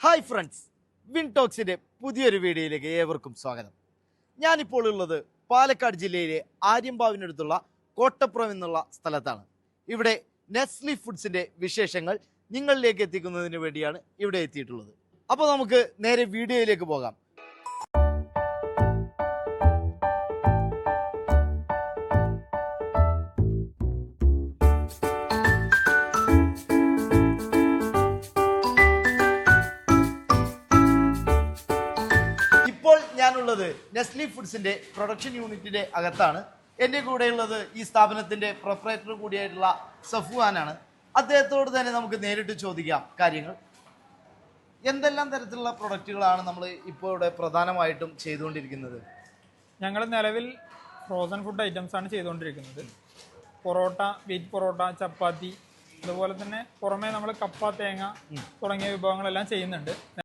Hi friends, win ടോക്സിന്റെ പുതിയൊരു വീഡിയോയിലേക്ക് ഏവർക്കും സ്വാഗതം. ഞാനിപ്പോൾ ഉള്ളത് പാലക്കാട് ജില്ലയിലെ ആര്യമ്പാവിനടുത്തുള്ള കോട്ടപ്പുറം എന്നുള്ള സ്ഥലത്താണ്. ഇവിടെ നെസ്ലി ഫുഡ്സിന്റെ വിശേഷങ്ങൾ നിങ്ങളിലേക്ക് എത്തിക്കുന്നതിന് വേണ്ടിയാണ് ഇവിടെ എത്തിയിട്ടുള്ളത്. അപ്പോൾ നമുക്ക് നേരെ വീഡിയോയിലേക്ക് പോകാം. ഇപ്പോൾ ഞാനുള്ളത് നെസ്ലി ഫുഡ്സിന്റെ പ്രൊഡക്ഷൻ യൂണിറ്റിന്റെ അകത്താണ്. എൻ്റെ കൂടെയുള്ളത് ഈ സ്ഥാപനത്തിന്റെ പ്രൊപ്പറേറ്റർ കൂടിയായിട്ടുള്ള സഫ്വാനാണ്. അദ്ദേഹത്തോട് തന്നെ നമുക്ക് നേരിട്ട് ചോദിക്കാം കാര്യങ്ങൾ. എന്തെല്ലാം തരത്തിലുള്ള പ്രൊഡക്റ്റുകളാണ് നമ്മൾ ഇപ്പോൾ ഇവിടെ പ്രധാനമായിട്ടും ചെയ്തുകൊണ്ടിരിക്കുന്നത്? ഞങ്ങൾ നിലവിൽ ഫ്രോസൺ ഫുഡ് ഐറ്റംസ് ആണ് ചെയ്തുകൊണ്ടിരിക്കുന്നത്. പൊറോട്ട, വീറ്റ് പൊറോട്ട, ചപ്പാത്തി, അതുപോലെ തന്നെ പുറമേ നമ്മൾ കപ്പ, തേങ്ങ തുടങ്ങിയ വിഭവങ്ങളെല്ലാം ചെയ്യുന്നുണ്ട്.